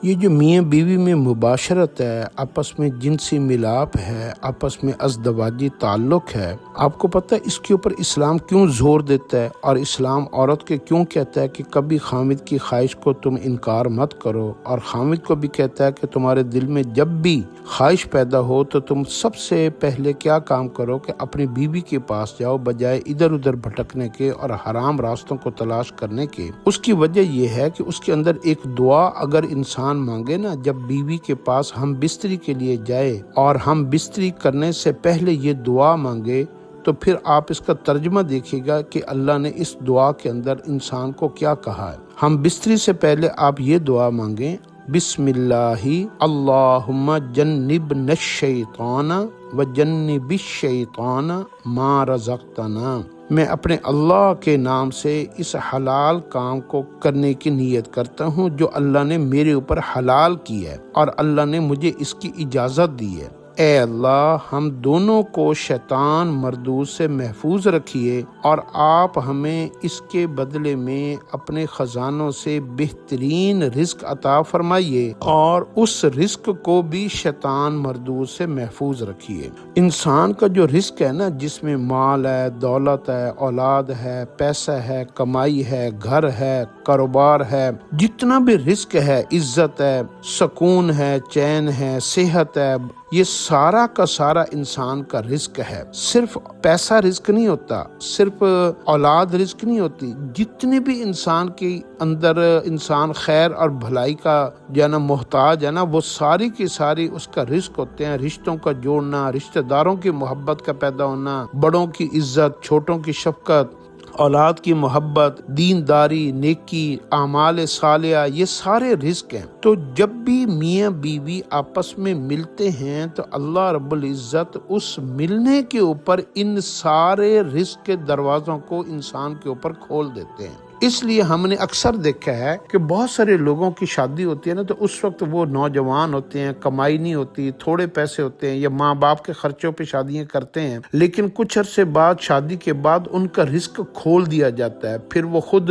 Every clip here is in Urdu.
یہ جو میاں بیوی میں مباشرت ہے، آپس میں جنسی ملاپ ہے، آپس میں ازدواجی تعلق ہے، آپ کو پتہ ہے اس کے اوپر اسلام کیوں زور دیتا ہے اور اسلام عورت کے کیوں کہتا ہے کہ کبھی خامد کی خواہش کو تم انکار مت کرو، اور خامد کو بھی کہتا ہے کہ تمہارے دل میں جب بھی خواہش پیدا ہو تو تم سب سے پہلے کیا کام کرو کہ اپنی بیوی کے پاس جاؤ بجائے ادھر ادھر بھٹکنے کے اور حرام راستوں کو تلاش کرنے کے۔ اس کی وجہ یہ ہے کہ اس کے اندر ایک دعا اگر انسان مانگے نا، جب بیوی کے پاس ہم بستری کے لیے جائے اور ہم بستری کرنے سے پہلے یہ دعا مانگے، تو پھر آپ اس کا ترجمہ دیکھیے گا کہ اللہ نے اس دعا کے اندر انسان کو کیا کہا ہے۔ ہم بستری سے پہلے آپ یہ دعا مانگیں، بسم اللہ اللہم جنبنا الشیطان وجنب الشیطان ما رزقتنا۔ میں اپنے اللہ کے نام سے اس حلال کام کو کرنے کی نیت کرتا ہوں جو اللہ نے میرے اوپر حلال کی ہے اور اللہ نے مجھے اس کی اجازت دی ہے۔ اے اللہ، ہم دونوں کو شیطان مردود سے محفوظ رکھیے اور آپ ہمیں اس کے بدلے میں اپنے خزانوں سے بہترین رزق عطا فرمائیے اور اس رزق کو بھی شیطان مردود سے محفوظ رکھیے۔ انسان کا جو رزق ہے نا، جس میں مال ہے، دولت ہے، اولاد ہے، پیسہ ہے، کمائی ہے، گھر ہے، کاروبار ہے، جتنا بھی رزق ہے، عزت ہے، سکون ہے، چین ہے، صحت ہے، یہ سارا کا سارا انسان کا رزق ہے۔ صرف پیسہ رزق نہیں ہوتا، صرف اولاد رزق نہیں ہوتی، جتنے بھی انسان کے اندر انسان خیر اور بھلائی کا جو ہے نا محتاج ہے نا، وہ ساری کی ساری اس کا رزق ہوتے ہیں۔ رشتوں کا جوڑنا، رشتہ داروں کی محبت کا پیدا ہونا، بڑوں کی عزت، چھوٹوں کی شفقت، اولاد کی محبت، دینداری، نیکی، اعمال صالحہ، یہ سارے رزق ہیں۔ تو جب بھی میاں بیوی آپس میں ملتے ہیں تو اللہ رب العزت اس ملنے کے اوپر ان سارے رزق کے دروازوں کو انسان کے اوپر کھول دیتے ہیں۔ اس لیے ہم نے اکثر دیکھا ہے کہ بہت سارے لوگوں کی شادی ہوتی ہے نا، تو اس وقت وہ نوجوان ہوتے ہیں، کمائی نہیں ہوتی، تھوڑے پیسے ہوتے ہیں، یا ماں باپ کے خرچوں پہ شادیاں کرتے ہیں، لیکن کچھ عرصے بعد، شادی کے بعد ان کا رزق کھول دیا جاتا ہے، پھر وہ خود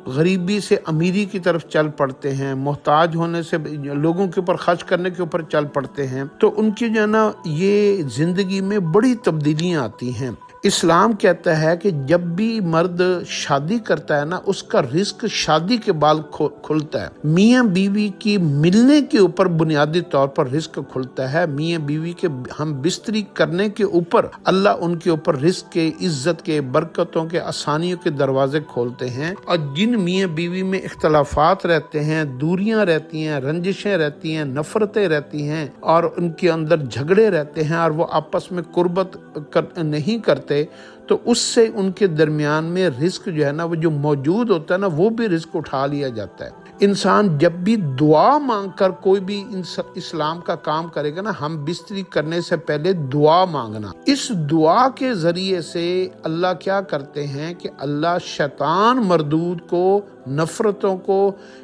غریبی سے امیری کی طرف چل پڑتے ہیں، محتاج ہونے سے لوگوں کے اوپر خرچ کرنے کے اوپر چل پڑتے ہیں، تو ان کی جو ہے نا یہ زندگی میں بڑی تبدیلیاں آتی ہیں۔ اسلام کہتا ہے کہ جب بھی مرد شادی کرتا ہے نا، اس کا رزق شادی کے بعد کھلتا ہے۔ میاں بیوی کی ملنے کے اوپر بنیادی طور پر رزق کھلتا ہے۔ میاں بیوی کے ہم بستری کرنے کے اوپر اللہ ان کے اوپر رزق کے، عزت کے، برکتوں کے، آسانیوں کے دروازے کھولتے ہیں۔ اور جن میاں بیوی میں اختلافات رہتے ہیں، دوریاں رہتی ہیں، رنجشیں رہتی ہیں، نفرتیں رہتی ہیں، اور ان کے اندر جھگڑے رہتے ہیں، اور وہ آپس میں قربت نہیں کرتے، تو اس سے ان کے درمیان میں رزق جو ہے نا، وہ جو موجود ہوتا ہے نا، وہ بھی رزق اٹھا لیا جاتا ہے۔ انسان جب بھی دعا مانگ کر کوئی بھی اسلام کا کام کرے گا نا، ہم بستری کرنے سے پہلے دعا مانگنا، اس دعا کے ذریعے سے اللہ کیا کرتے ہیں کہ اللہ شیطان مردود کو، نفرتوں کو،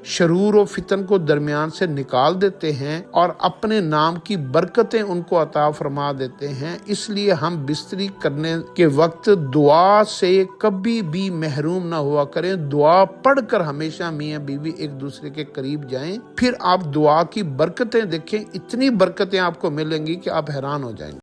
شرور و فتن کو درمیان سے نکال دیتے ہیں اور اپنے نام کی برکتیں ان کو عطا فرما دیتے ہیں۔ اس لیے ہم بستری کرنے کے وقت دعا سے کبھی بھی محروم نہ ہوا کریں۔ دعا پڑھ کر ہمیشہ میاں بیوی ایک دوسرے کے قریب جائیں، پھر آپ دعا کی برکتیں دیکھیں، اتنی برکتیں آپ کو ملیں گی کہ آپ حیران ہو جائیں گے۔